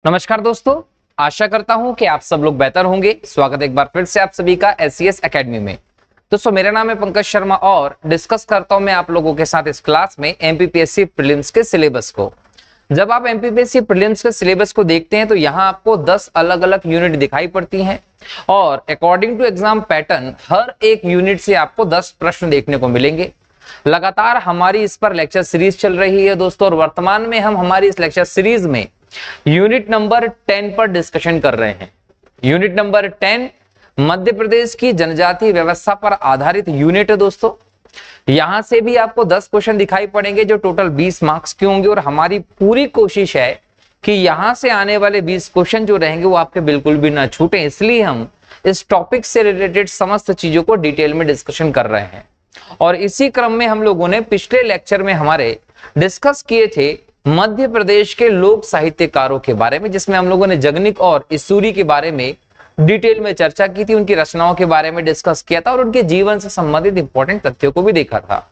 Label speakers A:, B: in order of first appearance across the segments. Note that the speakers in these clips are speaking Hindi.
A: नमस्कार दोस्तों, आशा करता हूं कि आप सब लोग बेहतर होंगे। स्वागत है एक बार फिर से आप सभी का एससीएस एकेडमी में। दोस्तों, मेरा नाम है पंकज शर्मा और डिस्कस करता हूं मैं आप लोगों के साथ इस क्लास में एमपीपीएससी प्रीलिम्स के सिलेबस को। जब आप एमपीपीएससी प्रीलिम्स के सिलेबस को देखते हैं तो यहाँ आपको 10 अलग अलग यूनिट दिखाई पड़ती हैं और अकॉर्डिंग टू एग्जाम पैटर्न हर एक यूनिट से आपको 10 प्रश्न देखने को मिलेंगे। लगातार हमारी इस पर लेक्चर सीरीज चल रही है दोस्तों, और वर्तमान में हम हमारी इस लेक्चर सीरीज में यूनिट नंबर 10 पर डिस्कशन कर रहे हैं। यूनिट नंबर 10 मध्य प्रदेश की जनजातीय व्यवस्था पर आधारित यूनिट है दोस्तों। यहां से भी आपको 10 क्वेश्चन दिखाई पड़ेंगे जो टोटल 20 मार्क्स के होंगे, और हमारी पूरी कोशिश है कि यहां से आने वाले 20 क्वेश्चन जो रहेंगे वो आपके बिल्कुल भी ना छूटे। इसलिए हम इस टॉपिक से रिलेटेड समस्त चीजों को डिटेल में डिस्कशन कर रहे हैं। और इसी क्रम में हम लोगों ने पिछले लेक्चर में हमारे डिस्कस किए थे मध्य प्रदेश के लोक साहित्यकारों के बारे में, जिसमें हम लोगों ने जगनिक और इसूरी के बारे में डिटेल में चर्चा की थी, उनकी रचनाओं के बारे में डिस्कस किया था और उनके जीवन से संबंधित इंपॉर्टेंट तथ्यों को भी देखा था।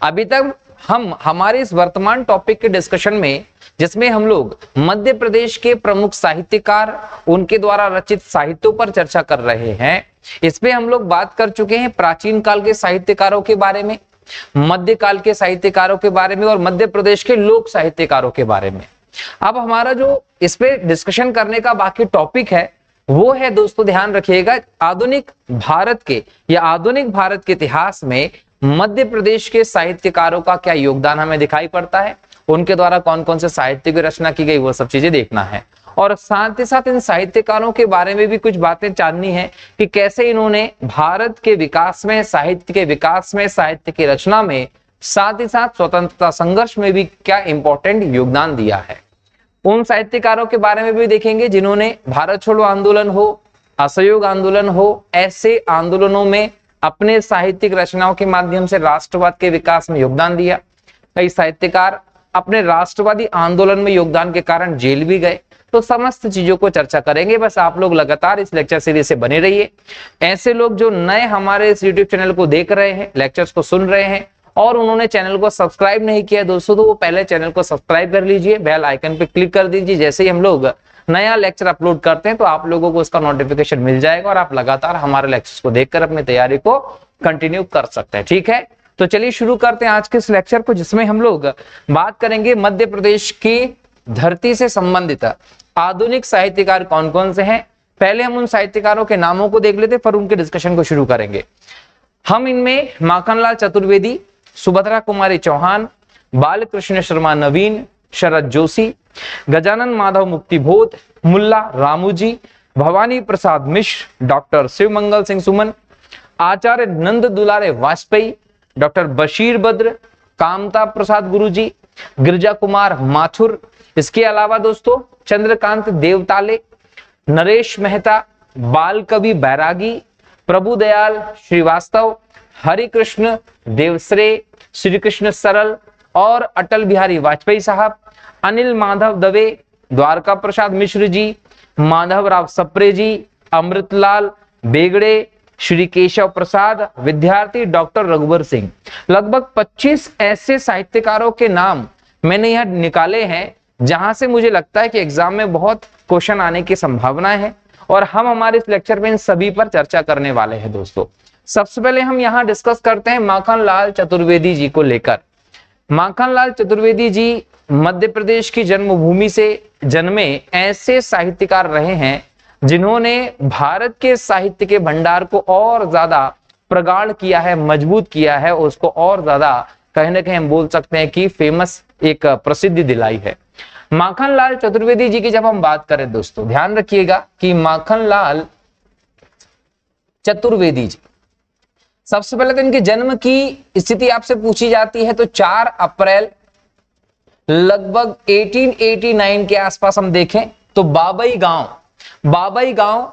A: अभी तक हम हमारे इस वर्तमान टॉपिक के डिस्कशन में, जिसमें हम लोग मध्य प्रदेश के प्रमुख साहित्यकार, उनके द्वारा रचित साहित्यों पर चर्चा कर रहे हैं। इसमें हम लोग बात कर चुके हैं प्राचीन काल के साहित्यकारों के बारे में, मध्यकाल के साहित्यकारों के बारे में और मध्य प्रदेश के लोक साहित्यकारों के बारे में। अब हमारा जो इस पे डिस्कशन करने का बाकी टॉपिक है वो है दोस्तों, ध्यान रखिएगा, आधुनिक भारत के या आधुनिक भारत के इतिहास में मध्य प्रदेश के साहित्यकारों का क्या योगदान हमें दिखाई पड़ता है, उनके द्वारा कौन कौन से साहित्य की रचना की गई, वो सब चीजें देखना है। और साथ ही साथ इन साहित्यकारों के बारे में भी कुछ बातें जाननी है कि कैसे इन्होंने भारत के विकास में, साहित्य के विकास में, साहित्य की रचना में, साथ ही साथ स्वतंत्रता संघर्ष में भी क्या इंपॉर्टेंट योगदान दिया है। उन साहित्यकारों के बारे में भी देखेंगे जिन्होंने भारत छोड़ो आंदोलन हो, असहयोग आंदोलन हो, ऐसे आंदोलनों में अपने साहित्यिक रचनाओं के माध्यम से राष्ट्रवाद के विकास में योगदान दिया। कई साहित्यकार अपने राष्ट्रवादी आंदोलन में योगदान के कारण जेल भी गए। तो समस्त चीजों को चर्चा करेंगे। बस आप लोग लगातार इस लेक्चर सीरीज से बने रहिए। ऐसे लोग जो नए हमारे इस यूट्यूब चैनल को देख रहे हैं, लेक्चर्स को सुन रहे हैं और उन्होंने चैनल को सब्सक्राइब नहीं किया दोस्तों, तो वो पहले चैनल को सब्सक्राइब कर लीजिए, बेल आइकन पे क्लिक कर दीजिए। जैसे ही हम लोग नया लेक्चर अपलोड करते हैं तो आप लोगों को उसका नोटिफिकेशन मिल जाएगा और आप लगातार हमारे लेक्चर्स को देखकर अपनी तैयारी को कंटिन्यू कर सकते हैं। ठीक है, तो चलिए शुरू करते हैं आज के इस लेक्चर को, जिसमें हम लोग बात करेंगे मध्य प्रदेश की धरती से संबंधित आधुनिक साहित्यकार कौन कौन से हैं। पहले हम उन साहित्यकारों के नामों को देख लेते, फिर उनके डिस्कशन को शुरू करेंगे। हम इनमें माखनलाल चतुर्वेदी, सुभद्रा कुमारी चौहान, बालकृष्ण शर्मा नवीन, शरद जोशी, गजानन माधव मुक्तिबोध, मुल्ला रामूजी, भवानी प्रसाद मिश्र, डॉक्टर शिवमंगल सिंह सुमन, आचार्य नंद दुलारे वाजपेयी, डॉक्टर बशीर बद्र, कामता प्रसाद गुरुजी, गिरजा कुमार माथुर। इसके अलावा दोस्तों चंद्रकांत देवताले, नरेश मेहता, बाल कवि बैरागी, प्रभुदयाल श्रीवास्तव, हरिकृष्ण देवश्रे, श्री कृष्ण सरल और अटल बिहारी वाजपेयी साहब, अनिल माधव दवे, द्वारका प्रसाद मिश्र जी, माधवराव सप्रे जी, अमृतलाल बेगड़े, श्री केशव प्रसाद, विद्यार्थी डॉक्टर रघुवर सिंह। लगभग 25 ऐसे साहित्यकारों के नाम मैंने यहाँ निकाले हैं जहां से मुझे लगता है कि एग्जाम में बहुत क्वेश्चन आने की संभावना है, और हम हमारे इस लेक्चर में इन सभी पर चर्चा करने वाले हैं दोस्तों। सबसे पहले हम यहाँ डिस्कस करते हैं माखनलाल चतुर्वेदी जी को लेकर। माखनलाल चतुर्वेदी जी मध्य प्रदेश की जन्मभूमि से जन्मे ऐसे साहित्यकार रहे हैं जिन्होंने भारत के साहित्य के भंडार को और ज्यादा प्रगाढ़ किया है, मजबूत किया है, उसको और ज्यादा कहीं ना कहीं हम बोल सकते हैं कि फेमस एक प्रसिद्धि दिलाई है। माखनलाल चतुर्वेदी जी की जब हम बात करें दोस्तों, ध्यान रखिएगा कि माखनलाल चतुर्वेदी जी, सबसे पहले तो इनके जन्म की स्थिति आपसे पूछी जाती है तो 4 अप्रैल लगभग 1889 के आसपास हम देखें तो बाबई गांव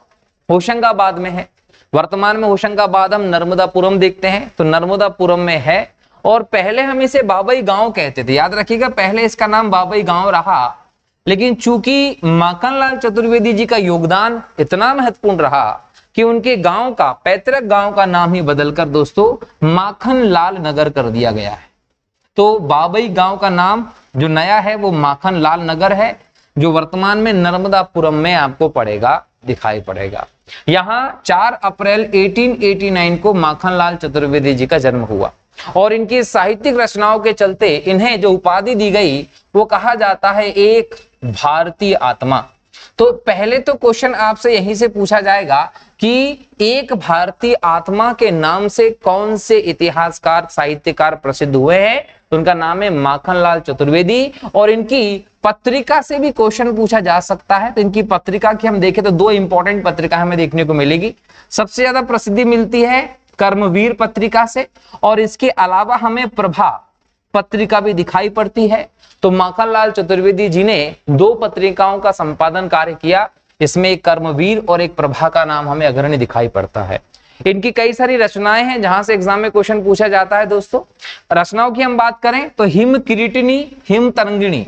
A: होशंगाबाद में है। वर्तमान में होशंगाबाद हम नर्मदापुरम देखते हैं तो नर्मदापुरम में है, और पहले हम इसे बाबई गांव कहते थे। याद रखिएगा, पहले इसका नाम बाबई गांव रहा, लेकिन चूंकि माखनलाल चतुर्वेदी जी का योगदान इतना महत्वपूर्ण रहा कि उनके गांव का, पैतृक गांव का नाम ही बदलकर दोस्तों माखनलाल नगर कर दिया गया है। तो बाबई गांव का नाम जो नया है वो माखनलाल नगर है। जो वर्तमान में नर्मदापुरम में आपको पड़ेगा, दिखाई पड़ेगा। यहाँ 4 अप्रैल 1889 को माखनलाल चतुर्वेदी जी का जन्म हुआ और इनकी साहित्यिक रचनाओं के चलते इन्हें जो उपाधि दी गई वो कहा जाता है एक भारतीय आत्मा। तो पहले तो क्वेश्चन आपसे यहीं से पूछा जाएगा कि एक भारतीय आत्मा के नाम से कौन से इतिहासकार, साहित्यकार प्रसिद्ध हुए हैं? तो उनका नाम है माखनलाल चतुर्वेदी और इनकी पत्रिका से भी क्वेश्चन पूछा जा सकता है। तो इनकी पत्रिका की हम देखें तो 2 इंपॉर्टेंट पत्रिका हमें देखने को मिलेगी। सबसे ज्यादा प्रसिद्धि मिलती है कर्मवीर पत्रिका से और इसके अलावा हमें प्रभा पत्रिका भी दिखाई पड़ती है। तो माखनलाल चतुर्वेदी जी ने 2 पत्रिकाओं का संपादन कार्य किया, इसमें एक कर्मवीर और एक प्रभा का नाम हमें अग्रणी दिखाई पड़ता है। इनकी कई सारी रचनाएं हैं जहां से एग्जाम में क्वेश्चन पूछा जाता है। दोस्तों रचनाओं की हम बात करें तो हिम किरीटिनी, हिम तरंगिणी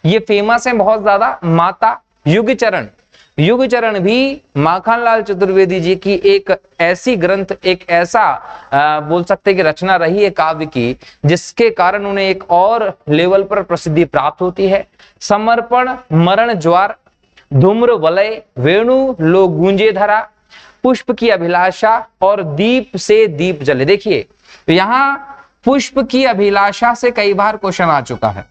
A: ये फेमस है बहुत ज्यादा। माता, युगचरण, युगचरण भी माखनलाल चतुर्वेदी जी की एक ऐसी ग्रंथ, एक ऐसा बोल सकते कि रचना रही है काव्य की जिसके कारण उन्हें एक और लेवल पर प्रसिद्धि प्राप्त होती है। समर्पण, मरण ज्वार, धूम्र वलय, वेणु लो गूंजे धरा, पुष्प की अभिलाषा और दीप से दीप जले। देखिए तो यहां पुष्प की अभिलाषा से कई बार क्वेश्चन आ चुका है।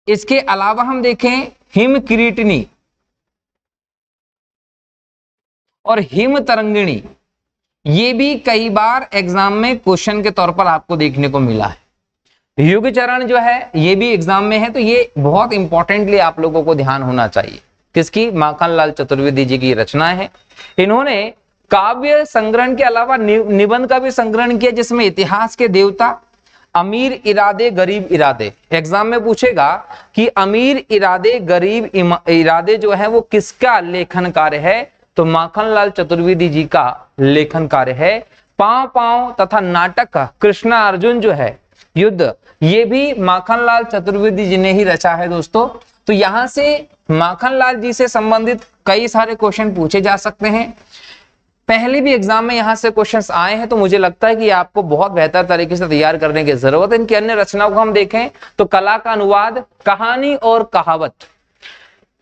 A: इसके अलावा हम देखें हिम किरीटिनी और हिम तरंगिणी, ये भी कई बार एग्जाम में क्वेश्चन के तौर पर आपको देखने को मिला है। युगचरण जो है ये भी एग्जाम में है, तो ये बहुत इंपॉर्टेंटली आप लोगों को ध्यान होना चाहिए। किसकी? माखनलाल चतुर्वेदी जी की रचनाएं हैं। इन्होंने काव्य संग्रहण के अलावा निबंध का भी संग्रहण किया जिसमें इतिहास के देवता, अमीर इरादे गरीब इरादे, एग्जाम में पूछेगा कि अमीर इरादे गरीब इरादे जो है वो किसका लेखन कार्य है? तो माखनलाल चतुर्वेदी जी का लेखन कार्य है। पांव पांव तथा नाटक कृष्णा अर्जुन जो है युद्ध, ये भी माखनलाल चतुर्वेदी जी ने ही रचा है दोस्तों। तो यहां से माखनलाल जी से संबंधित कई सारे क्वेश्चन पूछे जा सकते हैं। पहले भी एग्जाम में यहां से क्वेश्चंस आए हैं, तो मुझे लगता है कि आपको बहुत बेहतर तरीके से तैयार करने की जरूरत है। इनकी अन्य रचनाओं को हम देखें तो कला का अनुवाद, कहानी और कहावत,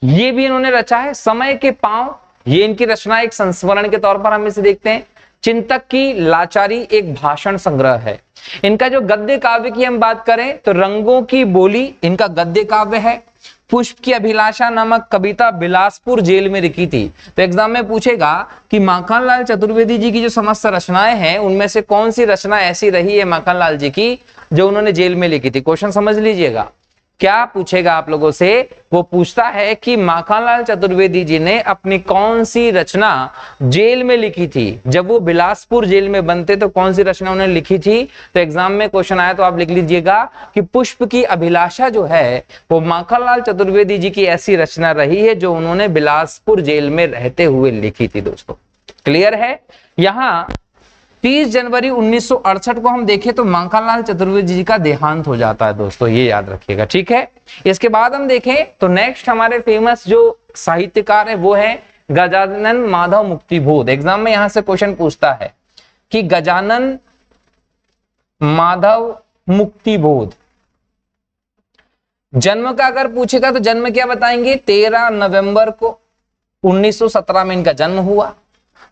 A: ये भी इन्होंने रचा है। समय के पांव, ये इनकी रचना एक संस्मरण के तौर पर हम इसे देखते हैं। चिंतक की लाचारी एक भाषण संग्रह है। इनका जो गद्य काव्य की हम बात करें तो रंगों की बोली इनका गद्य काव्य है। पुष्प की अभिलाषा नामक कविता बिलासपुर जेल में लिखी थी। तो एग्जाम में पूछेगा कि माखनलाल चतुर्वेदी जी की जो समस्त रचनाएं हैं उनमें से कौन सी रचना ऐसी रही है माखनलाल जी की जो उन्होंने जेल में लिखी थी। क्वेश्चन समझ लीजिएगा, क्या पूछेगा आप लोगों से? वो पूछता है कि माखनलाल चतुर्वेदी जी ने अपनी कौन सी रचना जेल में लिखी थी, जब वो बिलासपुर जेल में बनते तो कौन सी रचना उन्होंने लिखी थी। तो एग्जाम में क्वेश्चन आया तो आप लिख लीजिएगा कि पुष्प की अभिलाषा जो है वो माखनलाल चतुर्वेदी जी की ऐसी रचना रही है जो उन्होंने बिलासपुर जेल में रहते हुए लिखी थी। दोस्तों क्लियर है? यहाँ 30 जनवरी 1968 को हम देखें तो माखनलाल चतुर्वेदी जी का देहांत हो जाता है दोस्तों, ये याद रखिएगा, ठीक है। इसके बाद हम देखें तो नेक्स्ट हमारे फेमस जो साहित्यकार है वो है गजानन माधव मुक्तिबोध। एग्जाम में यहां से क्वेश्चन पूछता है कि गजानन माधव मुक्तिबोध जन्म का अगर पूछेगा तो जन्म क्या बताएंगे? 13 नवंबर को 1917 में इनका जन्म हुआ।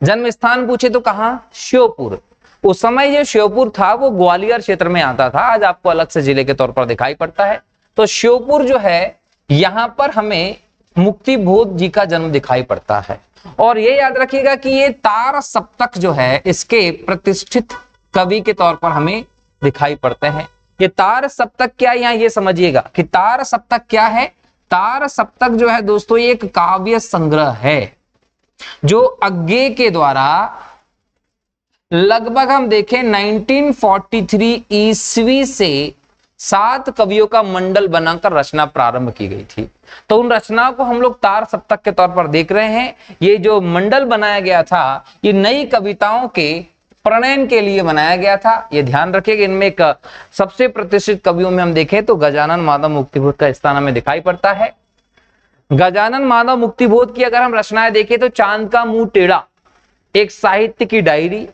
A: जन्म स्थान पूछे तो कहां? श्योपुर। उस समय जो श्योपुर था वो ग्वालियर क्षेत्र में आता था, आज आपको अलग से जिले के तौर पर दिखाई पड़ता है। तो श्योपुर जो है यहां पर हमें मुक्तिबोध जी का जन्म दिखाई पड़ता है। और ये याद रखिएगा कि ये तार सप्तक जो है इसके प्रतिष्ठित कवि के तौर पर हमें दिखाई पड़ते हैं। ये तार सप्तक क्या है, यहां ये समझिएगा कि तार सप्तक क्या है। तार सप्तक जो है दोस्तों ये एक काव्य संग्रह है जो अज्ञे के द्वारा लगभग हम देखें 1943 ईस्वी से 7 कवियों का मंडल बनाकर रचना प्रारंभ की गई थी। तो उन रचनाओं को हम लोग तार सप्तक के तौर पर देख रहे हैं। ये जो मंडल बनाया गया था ये नई कविताओं के प्रणयन के लिए बनाया गया था, ये ध्यान रखिएगा। इनमें एक सबसे प्रतिष्ठित कवियों में हम देखें तो गजानन माधव मुक्तिबोध का स्थान हमें दिखाई पड़ता है। गजानन माधव मुक्तिबोध की अगर हम रचनाएं देखें तो चांद का मुंह टेढ़ा एक साहित्य की डायरी।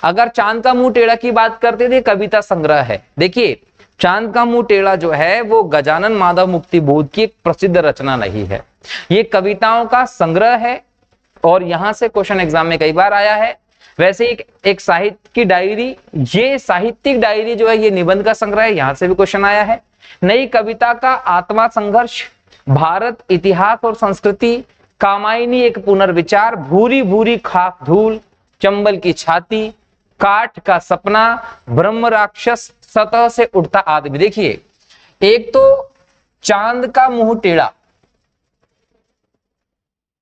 A: अगर चांद का मुंह टेढ़ा की बात करते थे कविता संग्रह है। देखिए चांद का मुंह टेढ़ा जो है वो गजानन माधव मुक्तिबोध की एक प्रसिद्ध रचना नहीं है, ये कविताओं का संग्रह है और यहां से क्वेश्चन एग्जाम में कई बार आया है। वैसे एक साहित्य की डायरी, ये साहित्यिक डायरी जो है ये निबंध का संग्रह है, यहां से भी क्वेश्चन आया है। नई कविता का आत्मा संघर्ष, भारत इतिहास और संस्कृति, कामायनी एक पुनर्विचार, भूरी भूरी खाक धूल, चंबल की छाती, काठ का सपना, ब्रह्म राक्षस, सतह से उठता आदमी। देखिए, एक तो चांद का मुंह टेढ़ा,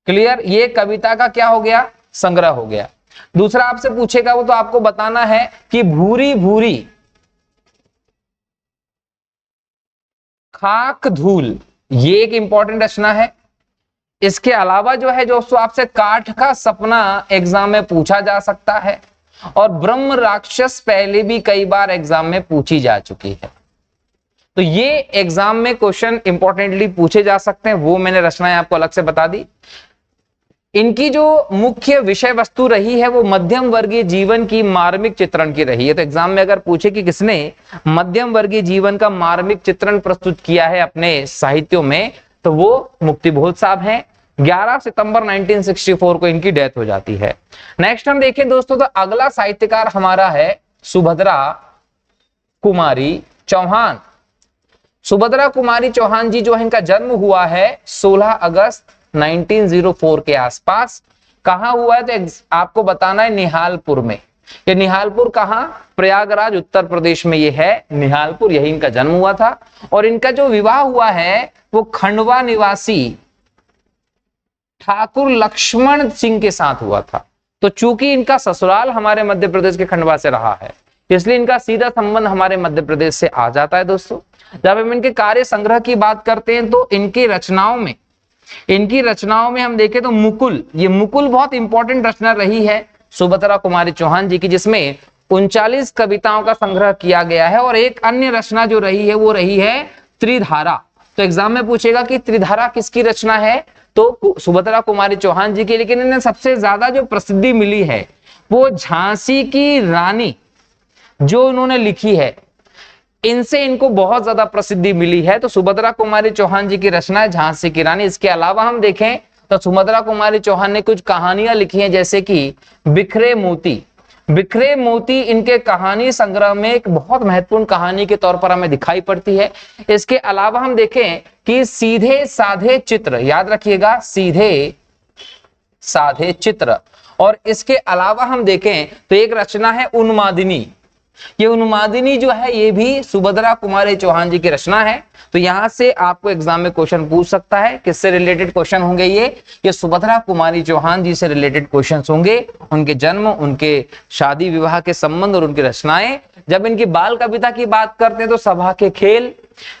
A: क्लियर, ये कविता का क्या हो गया, संग्रह हो गया। दूसरा आपसे पूछेगा वो तो आपको बताना है कि भूरी भूरी खाक धूल, ये एक इंपॉर्टेंट रचना है। इसके अलावा जो है दोस्तों आपसे काठ का सपना एग्जाम में पूछा जा सकता है और ब्रह्म राक्षस पहले भी कई बार एग्जाम में पूछी जा चुकी है, तो ये एग्जाम में क्वेश्चन इंपॉर्टेंटली पूछे जा सकते हैं, वो मैंने रचनाएं आपको अलग से बता दी। इनकी जो मुख्य विषय वस्तु रही है वो मध्यम वर्गीय जीवन की मार्मिक चित्रण की रही है। तो एग्जाम में अगर पूछे कि किसने मध्यम वर्गीय जीवन का मार्मिक चित्रण प्रस्तुत किया है अपने साहित्यों में, तो वो मुक्तिबोध साहब हैं। 11 सितंबर 1964 को इनकी डेथ हो जाती है। नेक्स्ट हम देखें दोस्तों, तो अगला साहित्यकार हमारा है सुभद्रा कुमारी चौहान। सुभद्रा कुमारी चौहान जी जो है, इनका जन्म हुआ है 16 अगस्त 1904 के आसपास। कहां हुआ है तो आपको बताना है निहालपुर में। ये निहालपुर कहां, प्रयागराज उत्तर प्रदेश में ये है निहालपुर, यही इनका जन्म हुआ था। और इनका जो विवाह हुआ है वो खंडवा निवासी ठाकुर लक्ष्मण सिंह के साथ हुआ था। तो चूंकि इनका ससुराल हमारे मध्य प्रदेश के खंडवा से रहा है, इसलिए इनका सीधा संबंध हमारे मध्य प्रदेश से आ जाता है। दोस्तों जब हम इनके कार्य संग्रह की बात करते हैं तो इनकी रचनाओं में हम देखें तो मुकुल, ये मुकुल बहुत इंपॉर्टेंट रचना रही है सुभद्रा कुमारी चौहान जी की, जिसमें 39 कविताओं का संग्रह किया गया है। और एक अन्य रचना जो रही है वो रही है त्रिधारा। तो एग्जाम में पूछेगा कि त्रिधारा किसकी रचना है, तो सुभद्रा कुमारी चौहान जी की। लेकिन इन्हें सबसे ज्यादा जो प्रसिद्धि मिली है वो झांसी की रानी जो इन्होंने लिखी है, इनसे इनको बहुत ज्यादा प्रसिद्धि मिली है। तो सुभद्रा कुमारी चौहान जी की रचना है झांसी की रानी। इसके अलावा हम देखें तो सुभद्रा कुमारी चौहान ने कुछ कहानियां लिखी हैं, जैसे कि बिखरे मोती। बिखरे मोती इनके कहानी संग्रह में एक बहुत महत्वपूर्ण कहानी के तौर पर हमें दिखाई पड़ती है। इसके अलावा हम देखें कि सीधे साधे चित्र, याद रखिएगा सीधे साधे चित्र। और इसके अलावा हम देखें तो एक रचना है उन्मादिनी। ये उन्मादिनी जो है ये भी सुभद्रा कुमारी चौहान जी की रचना है। तो यहां से आपको एग्जाम में क्वेश्चन पूछ सकता है, किससे रिलेटेड क्वेश्चन होंगे ये सुभद्रा कुमारी चौहान जी से रिलेटेड क्वेश्चंस होंगे। उनके जन्म, उनके शादी विवाह के संबंध और उनकी रचनाएं। जब इनकी बाल कविता की बात करते हैं तो सभा के खेल,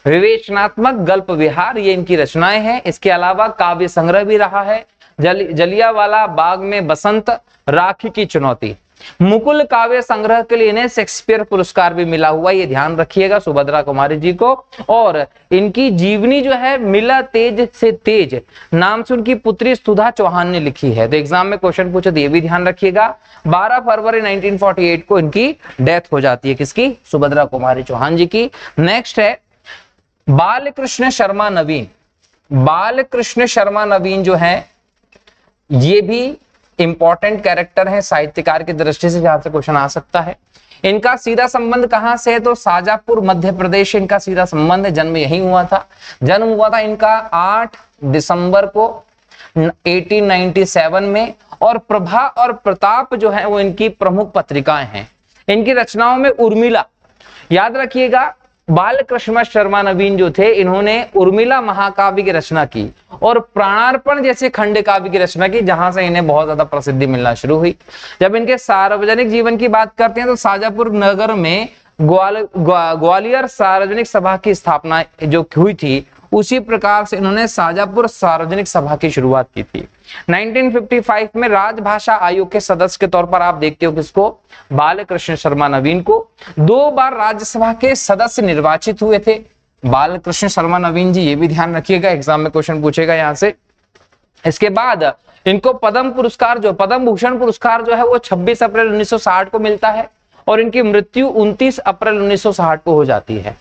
A: विवेचनात्मक गल्प विहार, ये इनकी रचनाएं हैं। इसके अलावा काव्य संग्रह भी रहा है, जलियावाला बाग में बसंत, राखी की चुनौती। मुकुल काव्य संग्रह के लिए इन्हें शेक्सपियर पुरस्कार भी मिला हुआ, ये ध्यान रखिएगा सुभद्रा कुमारी जी को। और इनकी जीवनी जो है मिला तेज से तेज नाम से उनकी पुत्री सुधा चौहान ने लिखी है। तो एग्जाम में क्वेश्चन पूछे तो ये भी ध्यान रखिएगा। 12 फरवरी 1948 को इनकी डेथ हो जाती है, किसकी, सुभद्रा कुमारी चौहान जी की। नेक्स्ट है बालकृष्ण शर्मा नवीन। बालकृष्ण शर्मा नवीन जो है ये भी इंपॉर्टेंट कैरेक्टर है साहित्यकार की दृष्टि से, जहां से क्वेश्चन आ सकता है। इनका सीधा संबंध कहां से है तो शाजापुर मध्य प्रदेश इनका सीधा संबंध है। जन्म यहीं हुआ था। जन्म हुआ था इनका 8 दिसंबर को 1897 में। और प्रभा और प्रताप जो है वो इनकी प्रमुख पत्रिकाएं हैं। इनकी रचनाओं में उर्मिला, याद रखिएगा बालकृष्ण शर्मा नवीन जो थे इन्होंने उर्मिला महाकाव्य की रचना की और प्राणार्पण जैसे खंड काव्य की रचना की, जहां से इन्हें बहुत ज्यादा प्रसिद्धि मिलना शुरू हुई। जब इनके सार्वजनिक जीवन की बात करते हैं तो शाजापुर नगर में ग्वालियर सार्वजनिक सभा की स्थापना जो हुई थी, उसी प्रकार से इन्होंने शाजापुर सार्वजनिक सभा की शुरुआत की थी। 1955 में राजभाषा आयोग के सदस्य के तौर पर आप देखते हो किसको, बालकृष्ण शर्मा नवीन को। 2 बार राज्यसभा के सदस्य निर्वाचित हुए थे बालकृष्ण शर्मा नवीन जी, ये भी ध्यान रखिएगा, एग्जाम में क्वेश्चन पूछेगा यहां से। इसके बाद इनको पद्म भूषण पुरस्कार जो है वो 26 अप्रैल 1960 को मिलता है और इनकी मृत्यु 29 अप्रैल 1960 को हो जाती है।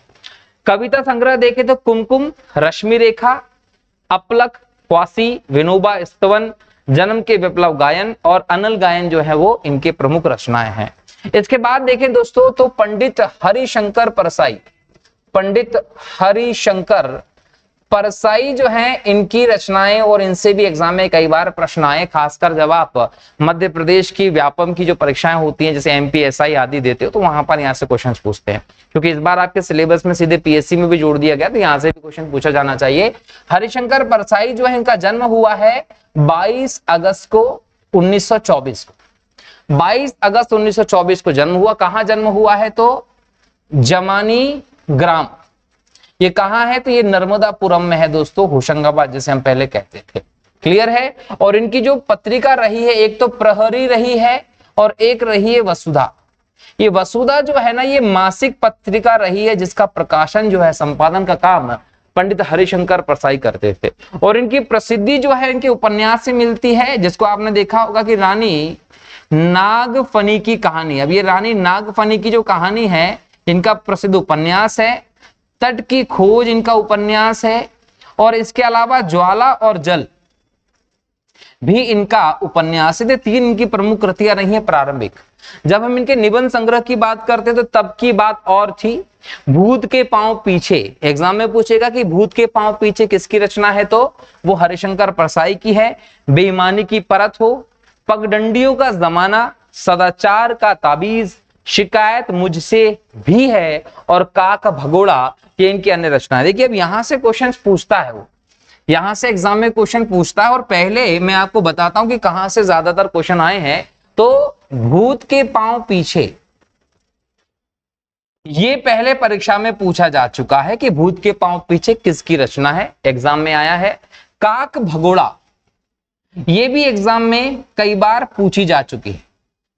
A: कविता संग्रह देखें तो कुमकुम, रश्मि रेखा, अपलक, क्वासी, विनोबा स्तवन, जन्म के विप्लव गायन और अनल गायन जो है वो इनके प्रमुख रचनाएं हैं। इसके बाद देखें दोस्तों तो पंडित हरिशंकर परसाई, पंडित हरिशंकर परसाई जो है इनकी रचनाएं, और इनसे भी एग्जाम में कई बार प्रश्न आए, खासकर जब आप मध्य प्रदेश की व्यापम की जो परीक्षाएं होती हैं जैसे एमपीएसआई आदि देते हो तो वहां पर यहाँ से क्वेश्चन पूछते हैं, क्योंकि इस बार आपके सिलेबस में सीधे पीएससी में भी जोड़ दिया गया तो यहाँ से भी क्वेश्चन पूछा जाना चाहिए। हरिशंकर परसाई जो है इनका जन्म हुआ है 22 अगस्त को 1924 को, 22 अगस्त 1924 को जन्म हुआ। कहां जन्म हुआ है तो जमानी ग्राम, ये कहां है तो ये नर्मदापुरम में है दोस्तों, होशंगाबाद जिसे हम पहले कहते थे। क्लियर है। और इनकी जो पत्रिका रही है एक तो प्रहरी रही है और एक रही है वसुधा। ये वसुधा जो है ना ये मासिक पत्रिका रही है जिसका प्रकाशन जो है संपादन का काम पंडित हरिशंकर परसाई करते थे। और इनकी प्रसिद्धि जो है इनके उपन्यास से मिलती है, जिसको आपने देखा होगा कि रानी नागफनी की कहानी। अब ये रानी नागफनी की जो कहानी है इनका प्रसिद्ध उपन्यास है। तट की खोज इनका उपन्यास है, और इसके अलावा ज्वाला और जल भी इनका उपन्यास है। तीन इनकी प्रमुख कृतियां रही हैं प्रारंभिक। जब हम इनके निबंध संग्रह की बात करते तो तब की बात और थी। भूत के पांव पीछे, एग्जाम में पूछेगा कि भूत के पांव पीछे किसकी रचना है तो वो हरिशंकर परसाई की है। बेईमानी की परत हो, पगडंडियों का जमाना, सदाचार का ताबीज, शिकायत मुझसे भी है और काक भगोड़ा, ये इनकी अन्य रचना है। देखिए अब यहां से क्वेश्चन पूछता है, वो यहां से एग्जाम में क्वेश्चन पूछता है। और पहले मैं आपको बताता हूं कि कहां से ज्यादातर क्वेश्चन आए हैं। तो भूत के पांव पीछे ये पहले परीक्षा में पूछा जा चुका है कि भूत के पांव पीछे किसकी रचना है, एग्जाम में आया है। काक भगोड़ा ये भी एग्जाम में कई बार पूछी जा चुकी है।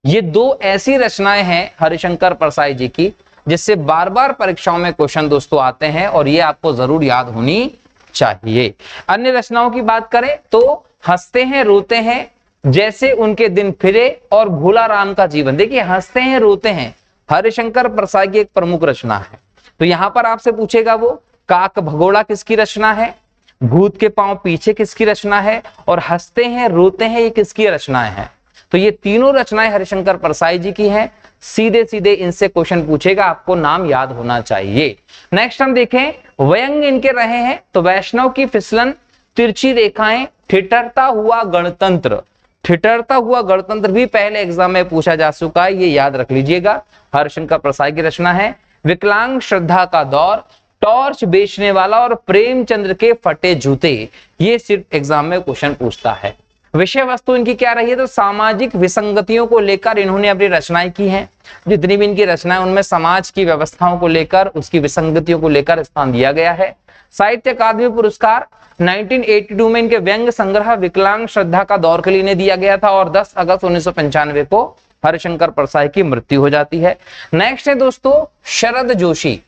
A: ये दो ऐसी रचनाएं हैं हरिशंकर परसाई जी की जिससे बार बार परीक्षाओं में क्वेश्चन दोस्तों आते हैं, और ये आपको जरूर याद होनी चाहिए। अन्य रचनाओं की बात करें तो हंसते हैं रोते हैं, जैसे उनके दिन फिरे, और भोला राम का जीवन। देखिए हंसते हैं रोते हैं हरिशंकर परसाई की एक प्रमुख रचना है। तो यहां पर आपसे पूछेगा वो काक भगोड़ा किसकी रचना है, भूत के पांव पीछे किसकी रचना है, और हंसते हैं रोते हैं ये किसकी रचनाएं हैं। तो ये तीनों रचनाएं हरिशंकर परसाई जी की हैं। सीधे सीधे इनसे क्वेश्चन पूछेगा, आपको नाम याद होना चाहिए। नेक्स्ट हम देखें व्यंग इनके रहे हैं तो वैष्णव की फिसलन, तिरछी रेखाएं, ठिठरता हुआ गणतंत्र। ठिठरता हुआ गणतंत्र भी पहले एग्जाम में पूछा जा चुका है, ये याद रख लीजिएगा, हरिशंकर परसाई की रचना है। विकलांग श्रद्धा का दौर, टॉर्च बेचने वाला और प्रेमचंद्र के फटे जूते, ये सिर्फ एग्जाम में क्वेश्चन पूछता है। विषय वस्तु इनकी क्या रही है तो सामाजिक विसंगतियों को लेकर इन्होंने अपनी रचनाएं की हैं। जितनी भी इनकी रचनाएं उनमें समाज की व्यवस्थाओं को लेकर, उसकी विसंगतियों को लेकर स्थान दिया गया है। साहित्य अकादमी पुरस्कार 1982 में इनके व्यंग संग्रह विकलांग श्रद्धा का दौर के लिए इन्हें दिया गया था, और 10 अगस्त 1995 को हरिशंकर परसाई की मृत्यु हो जाती है। नेक्स्ट है दोस्तों शरद जोशी।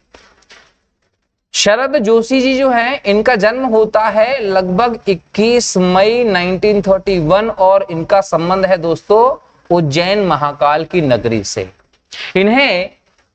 A: शरद जोशी जी जो हैं इनका जन्म होता है लगभग 21 मई 1931, और इनका संबंध है दोस्तों उज्जैन महाकाल की नगरी से। इन्हें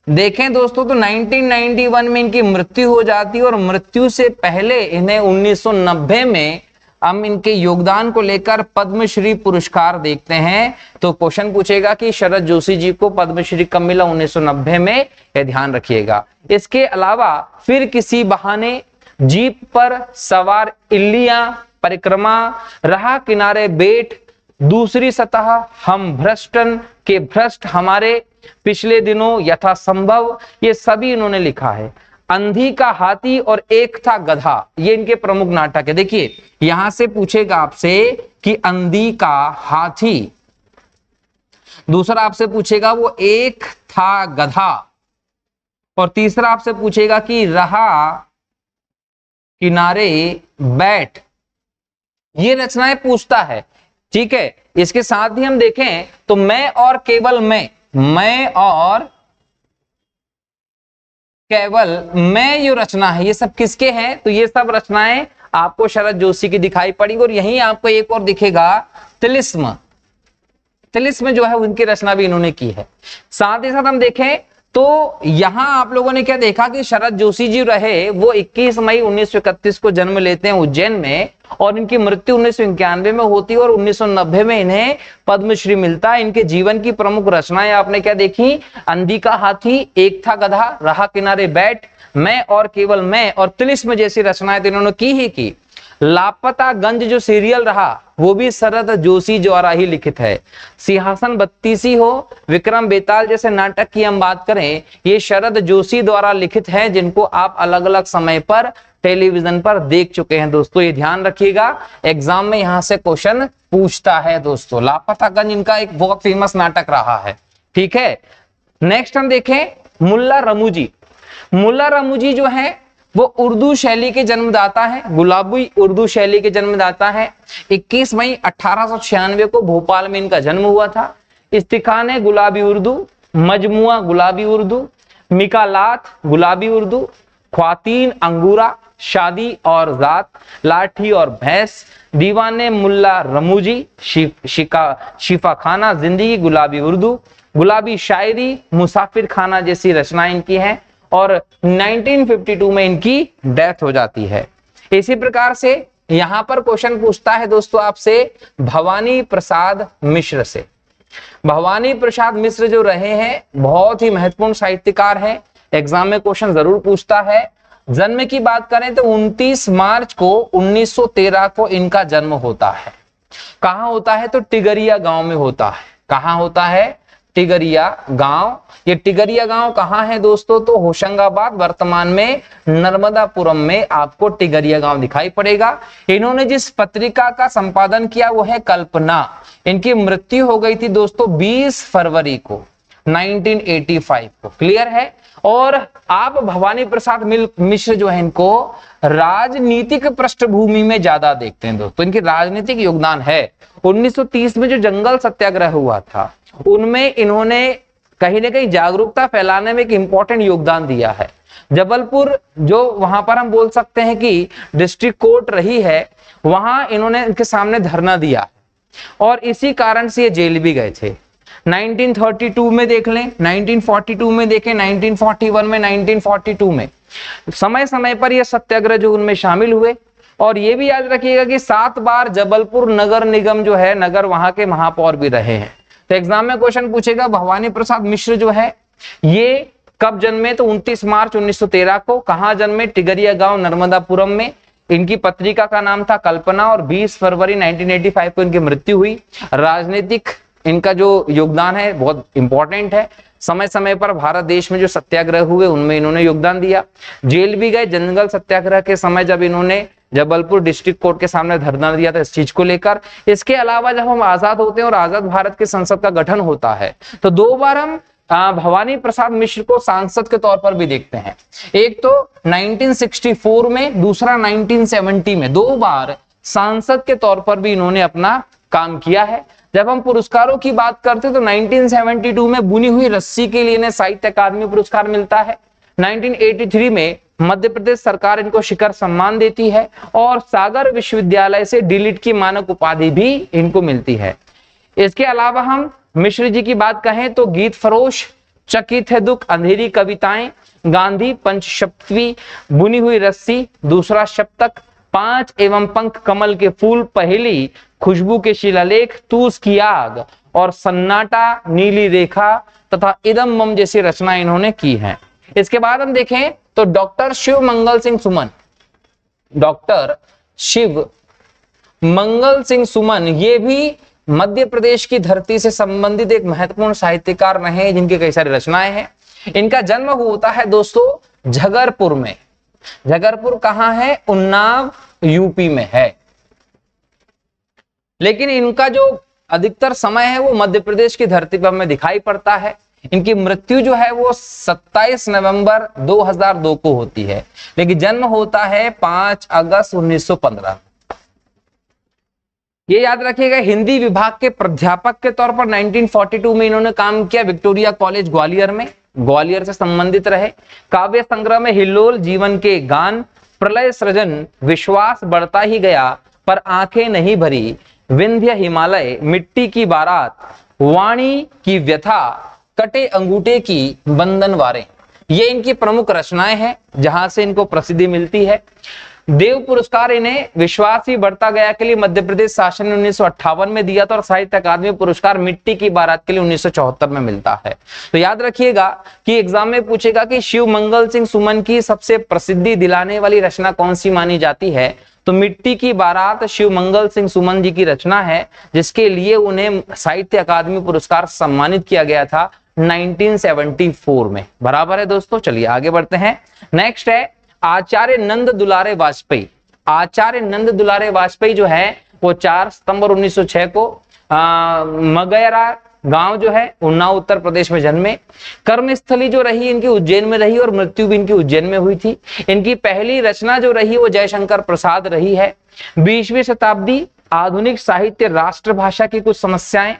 A: देखें दोस्तों तो 1991 में इनकी मृत्यु हो जाती है, और मृत्यु से पहले इन्हें 1990 में हम इनके योगदान को लेकर पद्मश्री पुरस्कार देखते हैं। तो क्वेश्चन पूछेगा कि शरद जोशी जी को पद्मश्री कब मिला 1990 में, यह ध्यान रखिएगा। इसके अलावा फिर किसी बहाने, जीप पर सवार इल्लियां, परिक्रमा, रहा किनारे बेट, दूसरी सतह, हम भ्रष्टन के भ्रष्ट, हमारे पिछले दिनों, यथासंभव, ये सभी इन्होंने लिखा है। अंधी का हाथी और एक था गधा, ये इनके प्रमुख नाटक है। देखिए यहां से पूछेगा आपसे कि अंधी का हाथी, दूसरा आपसे पूछेगा वो एक था गधा, और तीसरा आपसे पूछेगा कि रहा किनारे बैठ। ये रचनाएं पूछता है, ठीक है। इसके साथ ही हम देखें तो मैं और केवल मैं और केवल मैं, ये रचना है, ये सब किसके हैं तो ये सब रचनाएं आपको शरद जोशी की दिखाई पड़ेगी। और यहीं आपको एक और दिखेगा तिलिस्म, तिलिस्म जो है उनकी रचना भी इन्होंने की है। साथ ही साथ हम देखें तो यहां आप लोगों ने क्या देखा कि शरद जोशी जी रहे वो 21 मई 1931 को जन्म लेते हैं उज्जैन में, और इनकी मृत्यु 1991 में होती है और 1990 में इन्हें पद्मश्री मिलता है। इनके जीवन की प्रमुख रचनाएं आपने क्या देखी? अंधी का हाथी, एक था गधा, रहा किनारे बैठ, मैं और केवल मैं, और तिलिस्म जैसी रचनाएं तो इन्होंने की ही की। लापता गंज जो सीरियल रहा वो भी शरद जोशी द्वारा ही लिखित है। सिंहासन बत्तीसी हो, विक्रम बेताल जैसे नाटक की हम बात करें, ये शरद जोशी द्वारा लिखित है, जिनको आप अलग अलग समय पर टेलीविजन पर देख चुके हैं दोस्तों। ये ध्यान रखिएगा, एग्जाम में यहां से क्वेश्चन पूछता है दोस्तों। लापता गंज इनका एक बहुत फेमस नाटक रहा है, ठीक है। नेक्स्ट हम देखें मुल्ला रमूजी। मुल्ला रमूजी जो है वो उर्दू शैली के जन्मदाता है, गुलाबी उर्दू शैली के जन्मदाता है। 21 मई 1896 को भोपाल में इनका जन्म हुआ था। इस्तिखाने गुलाबी उर्दू, मजमुआ गुलाबी उर्दू, मिकालात गुलाबी उर्दू, ख्वातीन अंगूरा, शादी और जात, लाठी और भैंस, दीवाने मुल्ला रमूजी, शिफा खाना, जिंदगी गुलाबी उर्दू, गुलाबी शायरी, मुसाफिर खाना जैसी रचनाएं इनकी हैं, और 1952 में इनकी डेथ हो जाती है। इसी प्रकार से यहां पर क्वेश्चन पूछता है दोस्तों आपसे भवानी प्रसाद मिश्र से। भवानी प्रसाद मिश्र जो रहे हैं बहुत ही महत्वपूर्ण साहित्यकार हैं, एग्जाम में क्वेश्चन जरूर पूछता है। जन्म की बात करें तो 29 मार्च को 1913 को इनका जन्म होता है। कहां होता है? तो टिगरिया गांव में होता है। कहां होता है? टिगरिया गांव। ये टिगरिया गांव कहां है दोस्तों? तो होशंगाबाद, वर्तमान में नर्मदापुरम में आपको टिगरिया गांव दिखाई पड़ेगा। इन्होंने जिस पत्रिका का संपादन किया वो है कल्पना। इनकी मृत्यु हो गई थी दोस्तों 20 फरवरी को 1985 को। क्लियर है? और आप भवानी प्रसाद मिश्र जो है इनको राजनीतिक पृष्ठभूमि में ज्यादा देखते हैं दोस्तों। इनकी राजनीतिक योगदान है। 1930 में जो जंगल सत्याग्रह हुआ था उनमें इन्होंने कहीं ना कहीं जागरूकता फैलाने में एक इंपॉर्टेंट योगदान दिया है। जबलपुर जो वहां पर हम बोल सकते हैं कि डिस्ट्रिक्ट कोर्ट रही है, वहां इन्होंने इनके सामने धरना दिया और इसी कारण से ये जेल भी गए थे। 1932 में देख लें, 1942 में देखें, 1941 में, 1942 में समय समय पर यह सत्याग्रह जो उनमें शामिल हुए। और ये भी याद रखिएगा कि 7 बार जबलपुर नगर निगम जो है नगर वहां के महापौर भी रहे हैं। तो एग्जाम में क्वेश्चन पूछेगा भवानी प्रसाद मिश्र जो है ये कब जन्मे? तो 29 मार्च 1913 को। कहां जन्मे? टिगरिया गांव, नर्मदापुरम में। इनकी पत्रिका का नाम था कल्पना और 20 फरवरी 1985 को इनकी मृत्यु हुई। राजनीतिक इनका जो योगदान है बहुत इंपॉर्टेंट है। समय समय पर भारत देश में जो सत्याग्रह हुए उनमें इन्होंने योगदान दिया। जेल भी गए जंगल सत्याग्रह के समय, जब इन्होंने जबलपुर डिस्ट्रिक्ट कोर्ट के सामने धरना दिया था इस चीज को लेकर। इसके अलावा जब हम आजाद होते हैं और आजाद भारत की संसद का गठन होता है तो 2 बार हम भवानी प्रसाद मिश्र को सांसद के तौर पर भी देखते हैं। एक तो 1964 में, दूसरा 1970 में। 2 बार सांसद के तौर पर भी इन्होंने अपना काम किया है। जब हम पुरस्कारों की बात करते हैं तो 1972 में बुनी हुई रस्सी के लिए इन्हें साहित्य अकादमी पुरस्कार मिलता है। 1983 में मध्य प्रदेश सरकार इनको शिखर सम्मान देती है और सागर विश्वविद्यालय से डीलिट की मानक उपाधि भी इनको मिलती है। इसके अलावा हम मिश्र जी की बात कहें तो गीत फरोश, चकित है दुख, अंधेरी कविताएं, गांधी पंचशप्तवी, बुनी हुई रस्सी, दूसरा शतक, 5 एवं पंख कमल के फूल, पहेली, खुशबू के शिलालेख, तूस की आग और सन्नाटा, नीली रेखा तथा इदम मम जैसी रचनाएं इन्होंने की हैं। इसके बाद हम देखें तो डॉक्टर शिव मंगल सिंह सुमन। डॉक्टर शिव मंगल सिंह सुमन ये भी मध्य प्रदेश की धरती से संबंधित एक महत्वपूर्ण साहित्यकार रहे जिनकी कई सारी रचनाएं हैं। इनका जन्म होता है दोस्तों झगरपुर में। झगरपुर कहां है? उन्नाव यूपी में है। लेकिन इनका जो अधिकतर समय है वो मध्य प्रदेश की धरती पर हमें दिखाई पड़ता है। इनकी मृत्यु जो है वो 27 नवंबर 2002 को होती है, लेकिन जन्म होता है 5 अगस्त 1915। ये याद रखिएगा। हिंदी विभाग के प्राध्यापक के तौर पर 1942 में इन्होंने काम किया विक्टोरिया कॉलेज ग्वालियर में, ग्वालियर से संबंधित रहे। काव्य संग्रह में हिल्लोल, जीवन के गान, प्रलय सृजन, विश्वास बढ़ता ही गया पर आंखें नहीं भरी, विंध्य हिमालय, मिट्टी की बारात, वाणी की व्यथा, कटे अंगूठे की बंधन वारें, ये इनकी प्रमुख रचनाएं हैं जहां से इनको प्रसिद्धि मिलती है। देव पुरस्कार इन्हें विश्वास ही बढ़ता गया के लिए मध्य प्रदेश शासन ने 1958 में दिया था और साहित्य अकादमी पुरस्कार मिट्टी की बारात के लिए 1974 में मिलता है। तो याद रखिएगा कि एग्जाम में पूछेगा कि शिव मंगल सिंह सुमन की सबसे प्रसिद्धि दिलाने वाली रचना कौन सी मानी जाती है, तो मिट्टी की बारात शिव मंगल सिंह सुमन जी की रचना है, जिसके लिए उन्हें साहित्य अकादमी पुरस्कार सम्मानित किया गया था 1974 में। बराबर है दोस्तों। चलिए आगे बढ़ते हैं। नेक्स्ट है आचार्य नंद दुलारे वाजपेयी। आचार्य नंद दुलारे वाजपेयी जो है वो 4 सितंबर 1906 को मगैरा गांव जो है उन्नाव उत्तर प्रदेश में जन्मे। कर्मस्थली जो रही इनकी उज्जैन में रही और मृत्यु भी इनकी उज्जैन में हुई थी। इनकी पहली रचना जो रही वो जयशंकर प्रसाद रही है। 20वीं शताब्दी आधुनिक साहित्य, राष्ट्रभाषा की कुछ समस्याएं,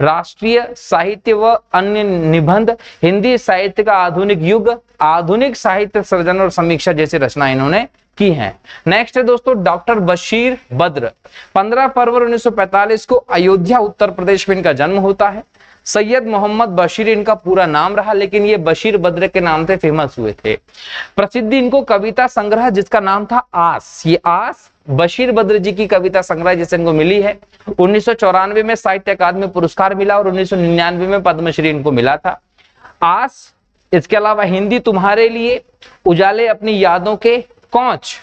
A: राष्ट्रीय साहित्य व अन्य निबंध, हिंदी साहित्य का आधुनिक युग, आधुनिक साहित्य सृजन और समीक्षा जैसी रचना इन्होंने की हैं। नेक्स्ट है दोस्तों डॉक्टर बशीर बद्र। 15 फरवरी 1945 को अयोध्या उत्तर प्रदेश में इनका जन्म होता है। सैयद मोहम्मद बशीर इनका पूरा नाम रहा, लेकिन ये बशीर बद्र के नाम से फेमस हुए थे। प्रसिद्धि इनको कविता संग्रह जिसका नाम था आस, ये आस बशीर बद्र जी की कविता संग्रह जिसे इनको मिली है। 1994 में साहित्य अकादमी पुरस्कार मिला और 1999 में पद्मश्री इनको मिला था। आस, इसके अलावा हिंदी तुम्हारे लिए, उजाले अपनी यादों के कौच,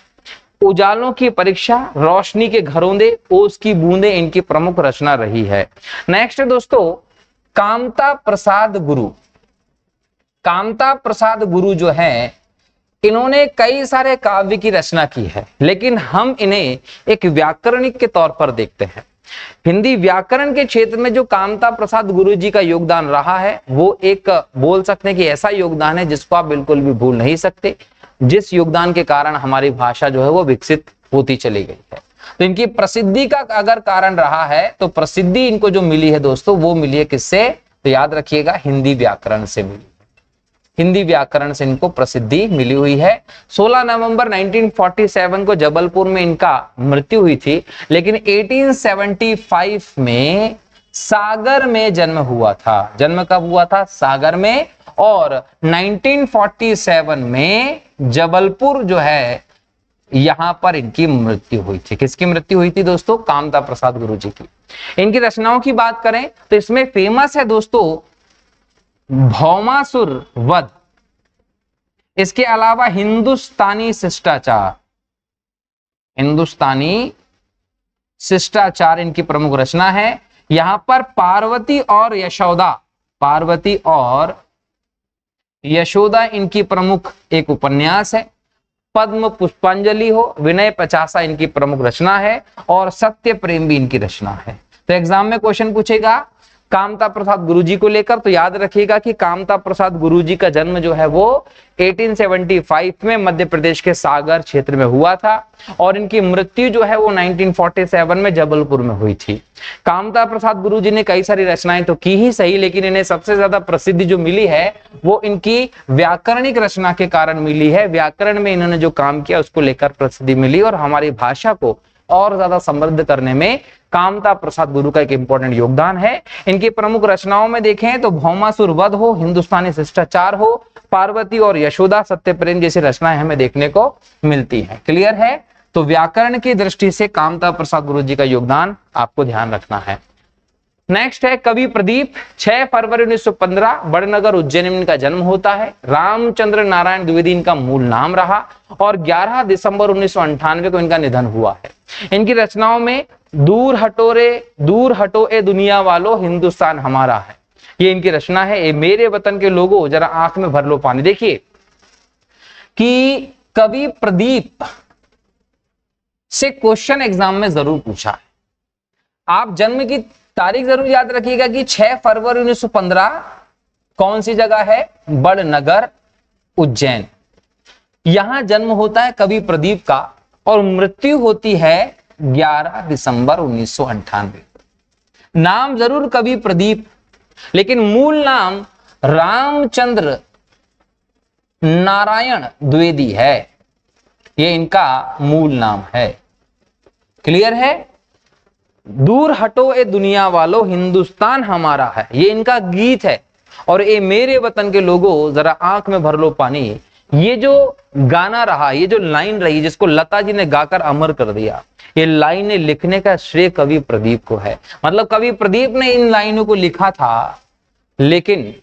A: उजालों की परीक्षा, रोशनी के घरोंदे, ओस की बूंदे इनकी प्रमुख रचना रही है। नेक्स्ट है दोस्तों कामता प्रसाद गुरु। कामता प्रसाद गुरु जो है इन्होंने कई सारे काव्य की रचना की है, लेकिन हम इन्हें एक व्याकरणिक के तौर पर देखते हैं। हिंदी व्याकरण के क्षेत्र में जो कामता प्रसाद गुरु जी का योगदान रहा है वो एक बोल सकते हैं कि ऐसा योगदान है जिसको आप बिल्कुल भी भूल नहीं सकते, जिस योगदान के कारण हमारी भाषा जो है वो विकसित होती चली गई है। तो इनकी प्रसिद्धि का अगर कारण रहा है तो प्रसिद्धि इनको जो मिली है दोस्तों वो मिली है किससे, तो याद रखिएगा हिंदी व्याकरण से मिली। हिंदी व्याकरण से इनको प्रसिद्धि मिली हुई है। 16 नवंबर 1947 को जबलपुर में इनका मृत्यु हुई थी, लेकिन 1875 में सागर में जन्म हुआ था। जन्म कब हुआ था? सागर में। और 1947 में जबलपुर जो है यहां पर इनकी मृत्यु हुई थी। किसकी मृत्यु हुई थी दोस्तों? कामता प्रसाद गुरु जी की। इनकी रचनाओं की बात करें तो इसमें फेमस है दोस्तों भौमासुर वध, इसके अलावा हिंदुस्तानी शिष्टाचार। हिंदुस्तानी शिष्टाचार इनकी प्रमुख रचना है। यहां पर पार्वती और यशोदा, पार्वती और यशोदा इनकी प्रमुख एक उपन्यास है। पद्म पुष्पांजलि हो, विनय पचासा इनकी प्रमुख रचना है और सत्य प्रेम भी इनकी रचना है। तो एग्जाम में क्वेश्चन पूछेगा कामता प्रसाद गुरुजी को लेकर, तो याद रखिएगा कि कामता प्रसाद गुरुजी का जन्म जो है वो 1875 में मध्य प्रदेश के सागर क्षेत्र में हुआ था और इनकी मृत्यु जो है वो 1947 में जबलपुर में हुई थी। कामता प्रसाद गुरुजी ने कई सारी रचनाएं तो की ही सही, लेकिन इन्हें सबसे ज्यादा प्रसिद्धि जो मिली है वो इनकी व्याकरणिक रचना के कारण मिली है। व्याकरण में इन्होंने जो काम किया उसको लेकर प्रसिद्धि मिली और हमारी भाषा को और ज्यादा समृद्ध करने में कामता प्रसाद गुरु का एक इंपॉर्टेंट योगदान है। इनकी प्रमुख रचनाओं में देखें तो भौमासुर वध हो, हिंदुस्तानी शिष्टाचार हो, पार्वती और यशोदा, सत्य प्रेम जैसी रचनाएं हमें देखने को मिलती हैं। क्लियर है? तो व्याकरण की दृष्टि से कामता प्रसाद गुरु जी का योगदान आपको ध्यान रखना है। नेक्स्ट है कवि प्रदीप। 6 फरवरी 1915 बड़नगर उज्जैन में इनका जन्म होता है। रामचंद्र नारायण द्विवेदी इनका मूल नाम रहा और 11 दिसंबर 1998 को इनका निधन हुआ है। इनकी रचनाओं में दूर हटो ए दुनिया वालों, हिंदुस्तान हमारा है, ये इनकी रचना है। ए मेरे वतन के लोगों जरा आंख में भर लो पानी। देखिए कि कवि प्रदीप से क्वेश्चन एग्जाम में जरूर पूछा है। आप जन्म की तारीख जरूर याद रखिएगा कि 6 फरवरी 1915 कौन सी जगह है? बड़नगर उज्जैन। यहां जन्म होता है कवि प्रदीप का और मृत्यु होती है 11 दिसंबर 1998। नाम जरूर कवि प्रदीप, लेकिन मूल नाम रामचंद्र नारायण द्विवेदी है। ये इनका मूल नाम है। क्लियर है? दूर हटो ए दुनिया वालों, हिंदुस्तान हमारा है, ये इनका गीत है। और ए मेरे वतन के लोगों जरा आंख में भर लो पानी, ये जो गाना रहा, ये जो लाइन रही जिसको लता जी ने गाकर अमर कर दिया, ये लाइनें लिखने का श्रेय कवि प्रदीप को है। मतलब कवि प्रदीप ने इन लाइनों को लिखा था, लेकिन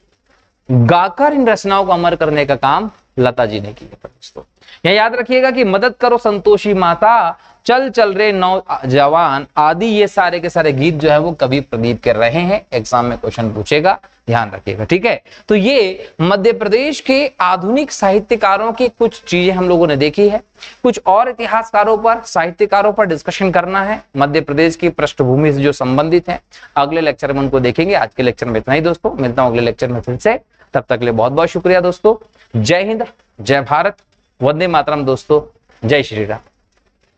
A: गाकर इन रचनाओं को अमर करने का काम लता जी ने किया दोस्तों। यह याद रखिएगा कि मदद करो संतोषी माता, चल चल रे नौजवान आदि, ये सारे के सारे गीत जो है वो कवि प्रदीप के रहे हैं। एग्जाम में क्वेश्चन पूछेगा, ध्यान रखिएगा, ठीक है। तो ये मध्य प्रदेश के आधुनिक साहित्यकारों की कुछ चीजें हम लोगों ने देखी है। कुछ और इतिहासकारों पर, साहित्यकारों पर डिस्कशन करना है मध्य प्रदेश की पृष्ठभूमि से जो संबंधित है। अगले लेक्चर में उनको देखेंगे। आज के लेक्चर में इतना ही दोस्तों, मिलता हूं अगले लेक्चर में फिर से। तब तक के लिए बहुत बहुत शुक्रिया दोस्तों। जय हिंद, जय भारत, वंदे मातरम दोस्तों, जय श्री राम।